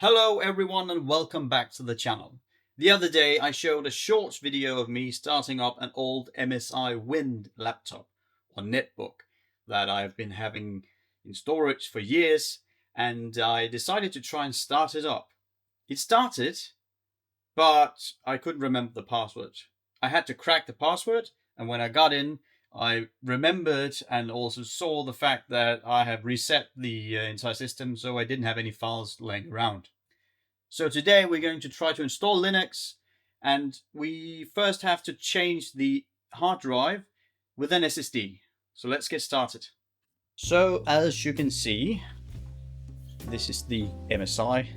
Hello everyone and welcome back to the channel. The other day I showed a short video of me starting up an old MSI Wind laptop or netbook that I've been having in storage for years, and I decided to try and start it up. It started, but I couldn't remember the password. I had to crack the password, and when I got in I remembered and also saw the fact that I have reset the entire system, so I didn't have any files laying around. So today we're going to try to install Linux, and we first have to change the hard drive with an SSD. So let's get started. So as you can see, this is the MSI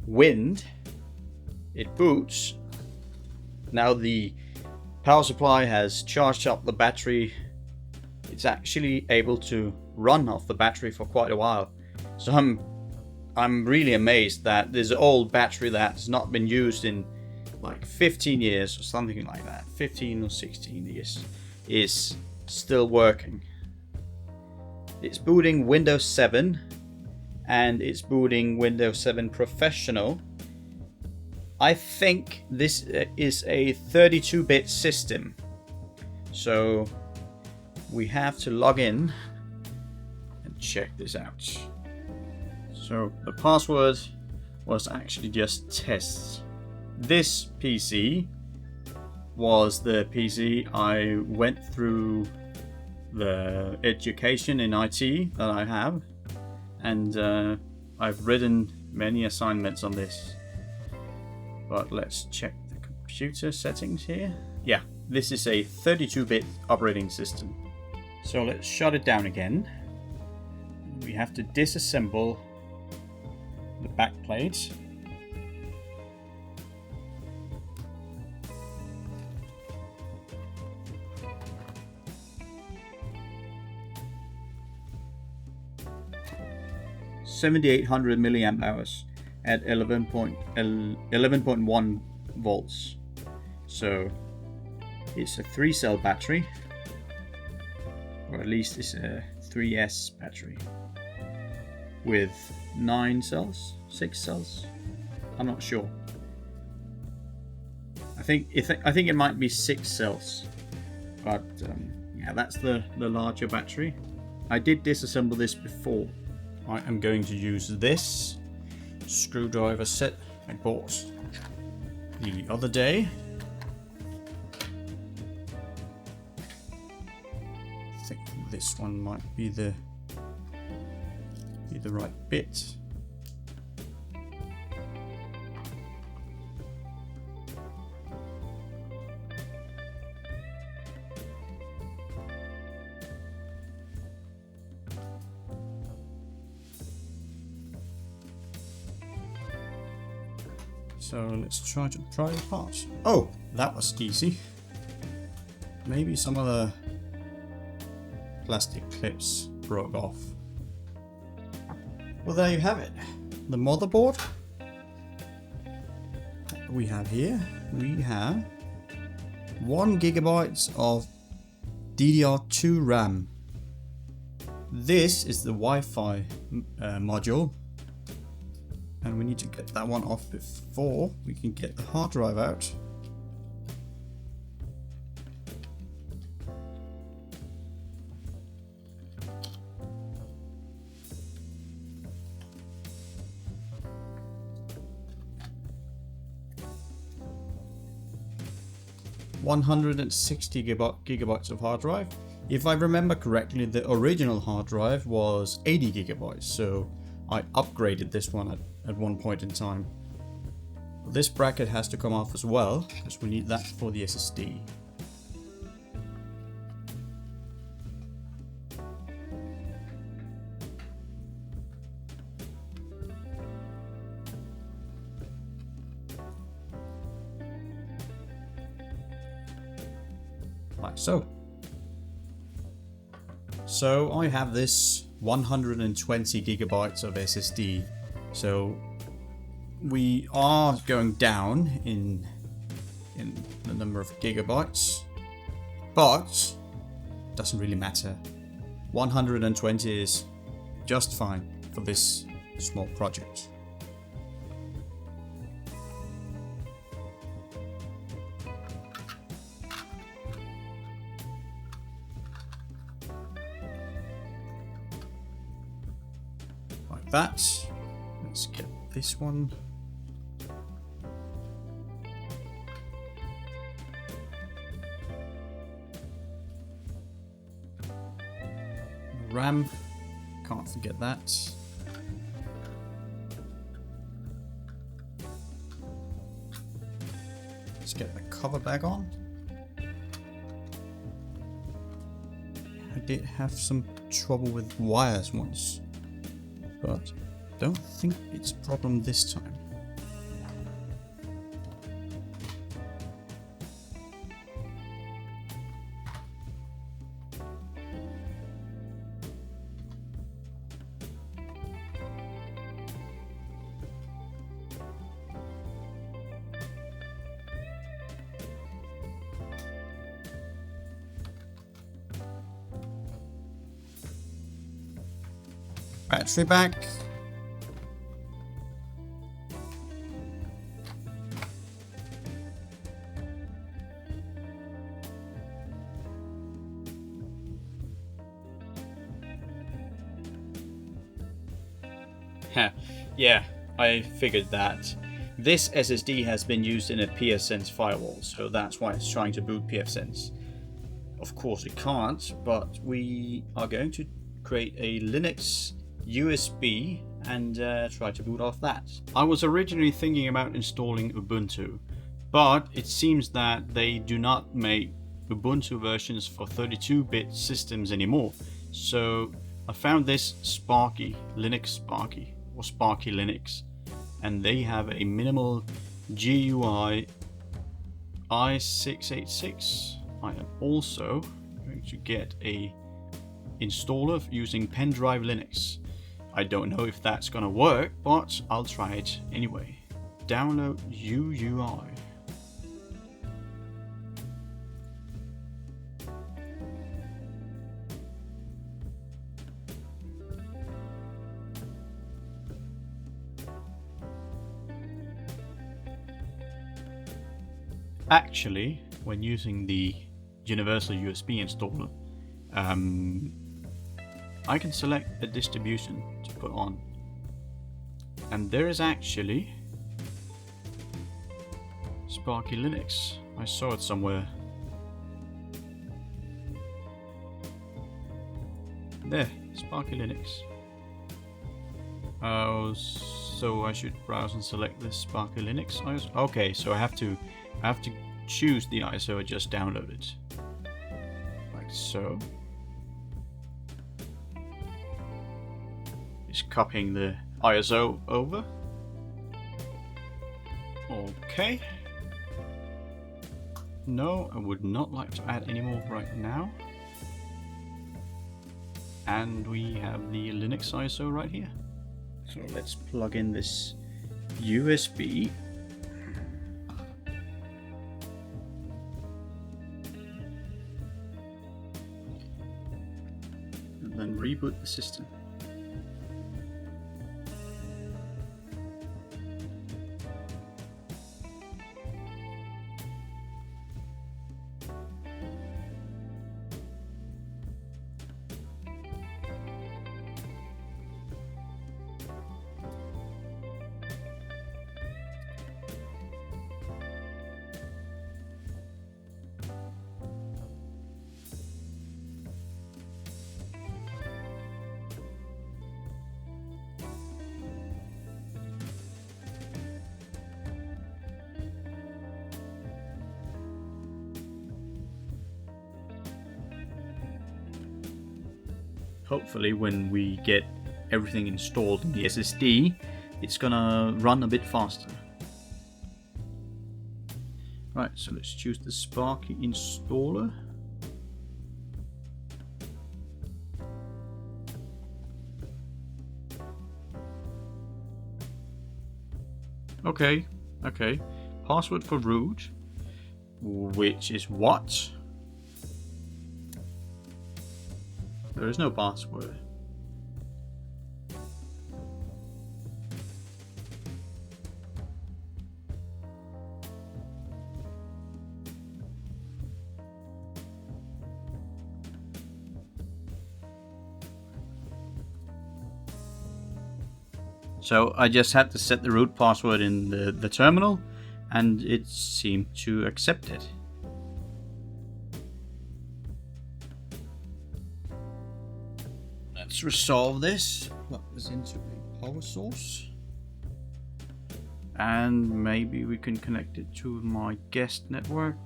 Wind. It boots. Now the power supply has charged up the battery. It's actually able to run off the battery for quite a while. So I'm really amazed that this old battery that's not been used in like 15 years or something like that, 15 or 16 years, is still working. It's booting Windows 7 and it's booting Windows 7 Professional. I think this is a 32-bit system, so we have to log in and check this out. So the password was actually just tests. This PC was the PC I went through the education in IT that I have, and I've written many assignments on this. But let's check the computer settings here. Yeah, this is a 32-bit operating system. So let's shut it down again. We have to disassemble the back plate. (7,800 milliamp hours at 11.1 volts. So it's a 3-cell battery, or at least it's a 3S battery with 9 cells, 6 cells. I'm not sure. I think it might be 6 cells, but yeah, that's the larger battery. I did disassemble this before. I am going to use this screwdriver set I bought the other day. I think this one might be the right bit. So let's try to pry it apart. Oh, that was easy. Maybe some of the plastic clips broke off. Well, there you have it. The motherboard we have here. We have 1 GB of DDR2 RAM. This is the Wi-Fi module. And we need to get that one off before we can get the hard drive out. (160 gigabytes of hard drive. If I remember correctly, the original hard drive was 80 gigabytes, so I upgraded this one at one point in time. This bracket has to come off as well, because we need that for the SSD. Like so. So I have this 120 gigabytes of SSD. So we are going down in the number of gigabytes, but doesn't really matter. 120 is just fine for this small project. that. Let's get this one. RAM, can't forget that. Let's get the cover back on. I did have some trouble with wires once, but don't think it's a problem this time. Battery back. Yeah, I figured that. This SSD has been used in a pfSense firewall, so that's why it's trying to boot pfSense. Of course it can't, but we are going to create a Linux USB and try to boot off that. I was originally thinking about installing Ubuntu, but it seems that they do not make Ubuntu versions for 32-bit systems anymore. So I found this Sparky, Linux Sparky, or Sparky Linux, and they have a minimal GUI i686. I am also going to get a installer using Pendrive Linux. I don't know if that's gonna work, but I'll try it anyway. Download UUI. Actually, when using the Universal USB installer, I can select a distribution to put on, and there is actually Sparky Linux. I saw it somewhere. There, Sparky Linux. So I should browse and select this Sparky Linux. Okay, so I have to choose the ISO I just downloaded, like so. Just copying the ISO over. Okay. No, I would not like to add any more right now. And we have the Linux ISO right here. So let's plug in this USB. And then reboot the system. Hopefully when we get everything installed in the SSD, it's gonna run a bit faster. Right, so let's choose the Sparky installer. Okay. Password for root, which is what? There is no password. So I just had to set the root password in the terminal, and it seemed to accept it. Let's resolve this. Plug this into a power source. And maybe we can connect it to my guest network.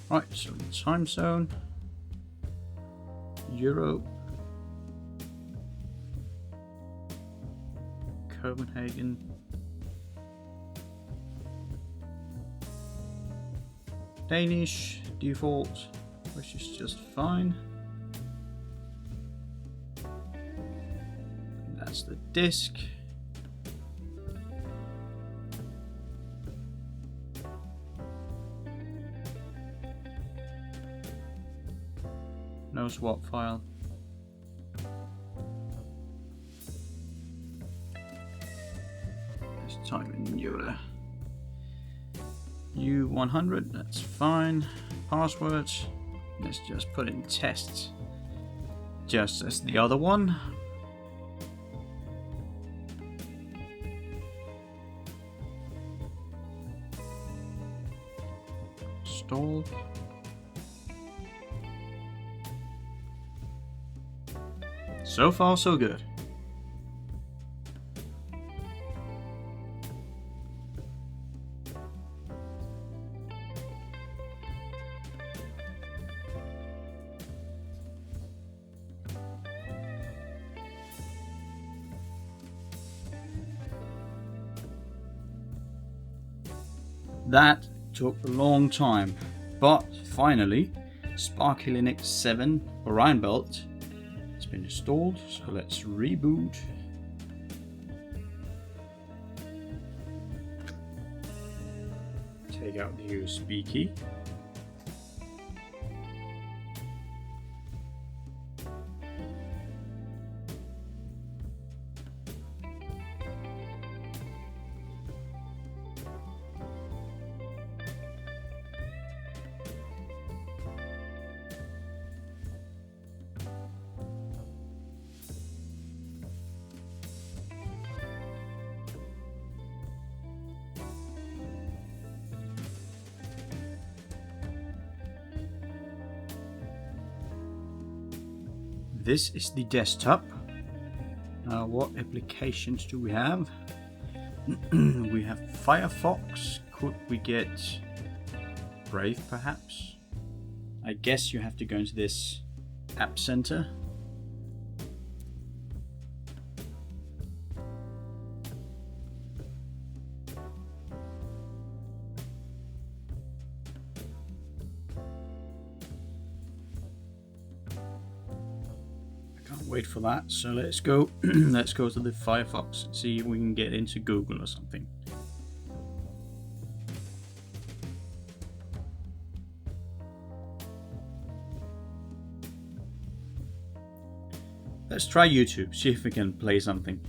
Right, so time zone, Europe, Copenhagen, Danish default, which is just fine. That's the disk. No swap file. Let's type in Yoda. U100, that's fine. Password. Let's just put in test, just as the other one. Install. So far, so good. That took a long time, but finally, Sparky Linux 7 Orion Belt has been installed. So let's reboot. Take out the USB key. This is the desktop. What applications do we have? We have Firefox. Could we get Brave perhaps? I guess you have to go into this App Center. Wait for that, so let's go let's go to the Firefox and see if we can get into Google or something. Let's try YouTube, see if we can play something.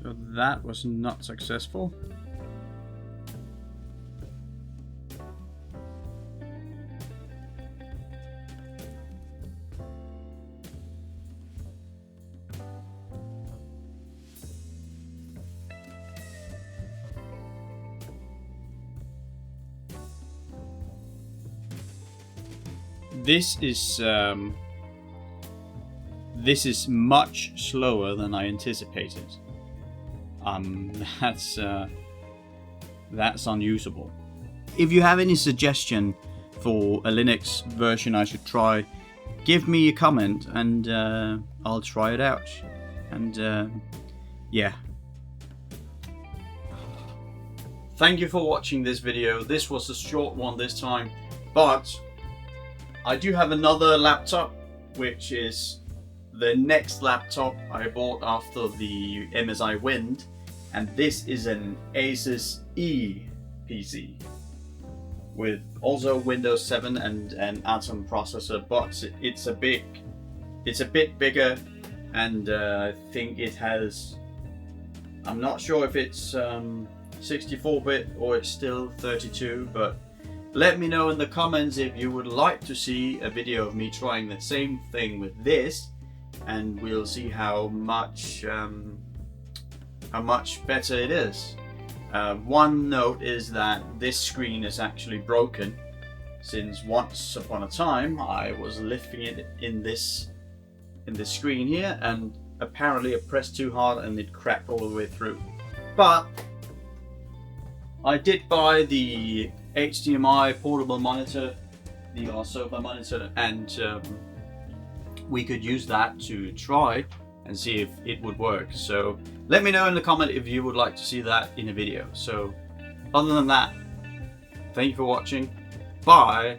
So that was not successful. This is much slower than I anticipated. That's unusable. If you have any suggestion for a Linux version I should try, give me a comment and I'll try it out. And yeah. Thank you for watching this video. This was a short one this time, but I do have another laptop, which is the next laptop I bought after the MSI Wind, and this is an Asus E PC with also Windows 7 and an Atom processor, but it's a bit it's a bit bigger, and I think it has, I'm not sure if it's 64-bit or it's still 32, but let me know in the comments if you would like to see a video of me trying the same thing with this, and we'll see how much better it is. One note is that this screen is actually broken, since once upon a time I was lifting it in this screen here, and apparently I pressed too hard and it cracked all the way through. But I did buy the HDMI portable monitor, the sofa monitor, and we could use that to try and see if it would work. So let me know in the comment if you would like to see that in a video. So other than that, thank you for watching. Bye.